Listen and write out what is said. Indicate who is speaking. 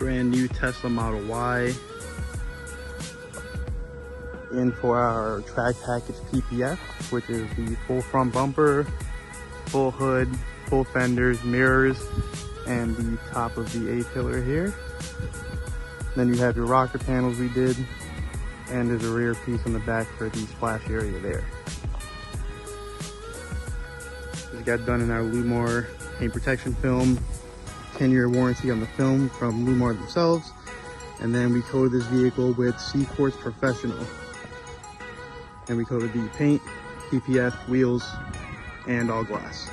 Speaker 1: brand new Tesla Model Y. In for our Track Package PPF, which is the full front bumper, full hood, full fenders, mirrors, and the top of the A-pillar here. Then you have your rocker panels we did, and there's a rear piece on the back for the splash area there. This got done in our Lumar paint protection film, 10-year warranty on the film from Lumar themselves. And then we coated this vehicle with Cquartz Professional. And we coated the paint, PPF, wheels, and all glass.